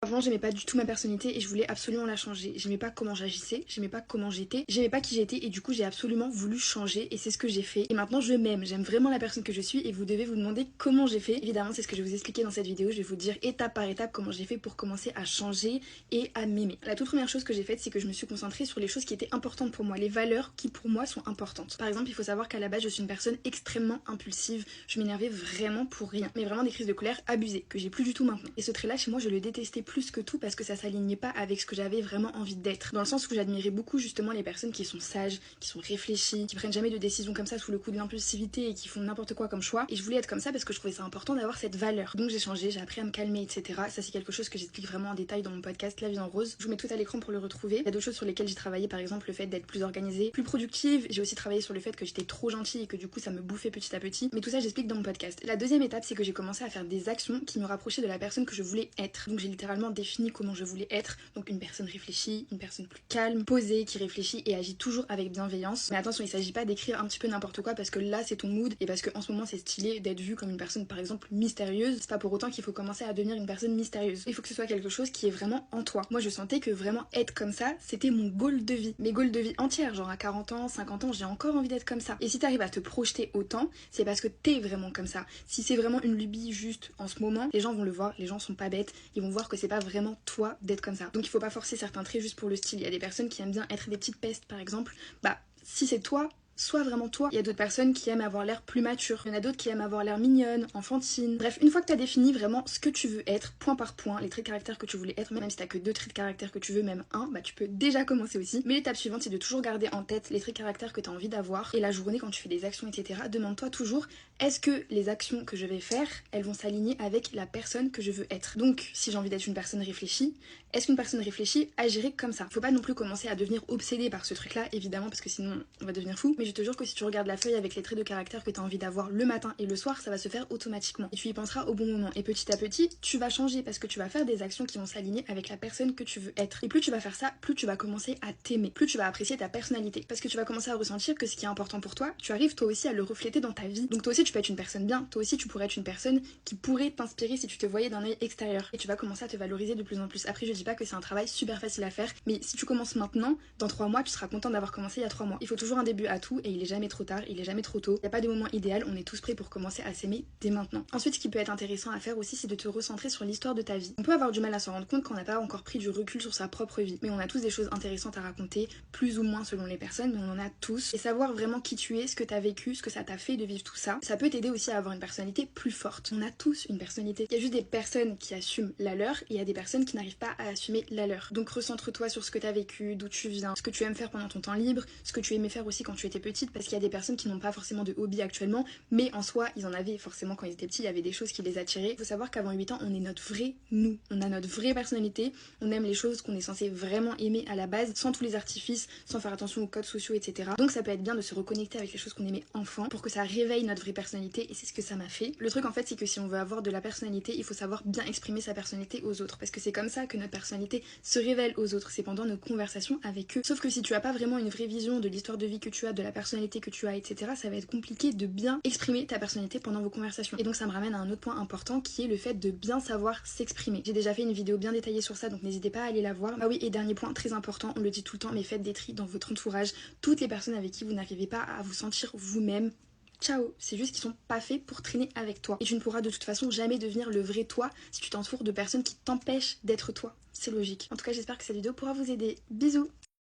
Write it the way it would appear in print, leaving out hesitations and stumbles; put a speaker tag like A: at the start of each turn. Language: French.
A: Avant, j'aimais pas du tout ma personnalité et je voulais absolument la changer. J'aimais pas comment j'agissais, j'aimais pas comment j'étais, j'aimais pas qui j'étais et du coup j'ai absolument voulu changer et c'est ce que j'ai fait. Et maintenant je m'aime, j'aime vraiment la personne que je suis et vous devez vous demander comment j'ai fait. Évidemment c'est ce que je vais vous expliquer dans cette vidéo, je vais vous dire étape par étape comment j'ai fait pour commencer à changer et à m'aimer. La toute première chose que j'ai faite c'est que je me suis concentrée sur les choses qui étaient importantes pour moi, les valeurs qui pour moi sont importantes. Par exemple il faut savoir qu'à la base je suis une personne extrêmement impulsive, je m'énervais vraiment pour rien, mais vraiment des crises de colère abusées que j'ai plus du tout maintenant. Et ce trait là chez moi je le détestais plus que tout parce que ça s'alignait pas avec ce que j'avais vraiment envie d'être. Dans le sens où j'admirais beaucoup justement les personnes qui sont sages, qui sont réfléchies, qui prennent jamais de décisions comme ça sous le coup de l'impulsivité et qui font n'importe quoi comme choix. Et je voulais être comme ça parce que je trouvais ça important d'avoir cette valeur. Donc j'ai changé, j'ai appris à me calmer, etc. Ça c'est quelque chose que j'explique vraiment en détail dans mon podcast La vie en rose. Je vous mets tout à l'écran pour le retrouver. Il y a d'autres choses sur lesquelles j'ai travaillé, par exemple le fait d'être plus organisée, plus productive. J'ai aussi travaillé sur le fait que j'étais trop gentille et que du coup ça me bouffait petit à petit. Mais tout ça j'explique dans mon podcast. La deuxième étape c'est que j'ai commencé à faire des actions qui me rapprochaient de la personne que je voulais être. Donc j'ai littéralement défini comment je voulais être, donc une personne réfléchie, une personne plus calme, posée, qui réfléchit et agit toujours avec bienveillance. Mais attention, il s'agit pas d'écrire un petit peu n'importe quoi parce que là c'est ton mood et parce qu'en ce moment c'est stylé d'être vu comme une personne par exemple mystérieuse. C'est pas pour autant qu'il faut commencer à devenir une personne mystérieuse. Il faut que ce soit quelque chose qui est vraiment en toi. Moi je sentais que vraiment être comme ça, c'était mon goal de vie. Mes goals de vie entières, genre à 40 ans, 50 ans, j'ai encore envie d'être comme ça. Et si t'arrives à te projeter autant, c'est parce que t'es vraiment comme ça. Si c'est vraiment une lubie juste en ce moment, les gens vont le voir, les gens sont pas bêtes, ils vont voir que c'est pas vraiment toi d'être comme ça. Donc il faut pas forcer certains traits juste pour le style. Il y a des personnes qui aiment bien être des petites pestes par exemple. Bah si c'est toi, sois vraiment toi. Il y a d'autres personnes qui aiment avoir l'air plus mature. Il y en a d'autres qui aiment avoir l'air mignonne, enfantine. Bref, une fois que tu as défini vraiment ce que tu veux être, point par point, les traits de caractère que tu voulais être, même si t'as que 2 traits de caractère que tu veux, même un, bah tu peux déjà commencer aussi. Mais l'étape suivante, c'est de toujours garder en tête les traits de caractère que tu as envie d'avoir. Et la journée, quand tu fais des actions, etc., demande-toi toujours, est-ce que les actions que je vais faire, elles vont s'aligner avec la personne que je veux être? Donc, si j'ai envie d'être une personne réfléchie, est-ce qu'une personne réfléchie agirait comme ça? Faut pas non plus commencer à devenir obsédé par ce truc-là, évidemment, parce que sinon on va devenir fou. Mais je te jure que si tu regardes la feuille avec les traits de caractère que tu as envie d'avoir le matin et le soir, ça va se faire automatiquement. Et tu y penseras au bon moment. Et petit à petit, tu vas changer parce que tu vas faire des actions qui vont s'aligner avec la personne que tu veux être. Et plus tu vas faire ça, plus tu vas commencer à t'aimer. Plus tu vas apprécier ta personnalité. Parce que tu vas commencer à ressentir que ce qui est important pour toi, tu arrives toi aussi à le refléter dans ta vie. Donc toi aussi tu peux être une personne bien. Toi aussi tu pourrais être une personne qui pourrait t'inspirer si tu te voyais d'un œil extérieur. Et tu vas commencer à te valoriser de plus en plus. Après je dis pas que c'est un travail super facile à faire, mais si tu commences maintenant, dans 3 mois, tu seras content d'avoir commencé il y a 3 mois. Il faut toujours un début à tout et il est jamais trop tard, il est jamais trop tôt. Il n'y a pas de moment idéal, on est tous prêts pour commencer à s'aimer dès maintenant. Ensuite, ce qui peut être intéressant à faire aussi, c'est de te recentrer sur l'histoire de ta vie. On peut avoir du mal à s'en rendre compte quand on n'a pas encore pris du recul sur sa propre vie, mais on a tous des choses intéressantes à raconter, plus ou moins selon les personnes, mais on en a tous. Et savoir vraiment qui tu es, ce que tu as vécu, ce que ça t'a fait de vivre tout ça, ça peut t'aider aussi à avoir une personnalité plus forte. On a tous une personnalité. Il y a juste des personnes qui assument la leur et il y a des personnes qui n'arrivent pas à assumer la leur. Donc recentre-toi sur ce que tu as vécu, d'où tu viens, ce que tu aimes faire pendant ton temps libre, ce que tu aimais faire aussi quand tu étais petite, parce qu'il y a des personnes qui n'ont pas forcément de hobby actuellement, mais en soi, ils en avaient forcément quand ils étaient petits, il y avait des choses qui les attiraient. Il faut savoir qu'avant 8 ans, on est notre vrai nous, on a notre vraie personnalité, on aime les choses qu'on est censé vraiment aimer à la base, sans tous les artifices, sans faire attention aux codes sociaux, etc. Donc ça peut être bien de se reconnecter avec les choses qu'on aimait enfant pour que ça réveille notre vraie personnalité, et c'est ce que ça m'a fait. Le truc en fait, c'est que si on veut avoir de la personnalité, il faut savoir bien exprimer sa personnalité aux autres, parce que c'est comme ça que notre personnalité se révèle aux autres, c'est pendant nos conversations avec eux. Sauf que si tu as pas vraiment une vraie vision de l'histoire de vie que tu as, de la personnalité que tu as, etc., ça va être compliqué de bien exprimer ta personnalité pendant vos conversations. Et donc ça me ramène à un autre point important qui est le fait de bien savoir s'exprimer. J'ai déjà fait une vidéo bien détaillée sur ça, donc n'hésitez pas à aller la voir. Ah oui, et dernier point très important, on le dit tout le temps, mais faites des tris dans votre entourage. Toutes les personnes avec qui vous n'arrivez pas à vous sentir vous-même, ciao, c'est juste qu'ils sont pas faits pour traîner avec toi. Et tu ne pourras de toute façon jamais devenir le vrai toi si tu t'entoures de personnes qui t'empêchent d'être toi. C'est logique. En tout cas, j'espère que cette vidéo pourra vous aider. Bisous!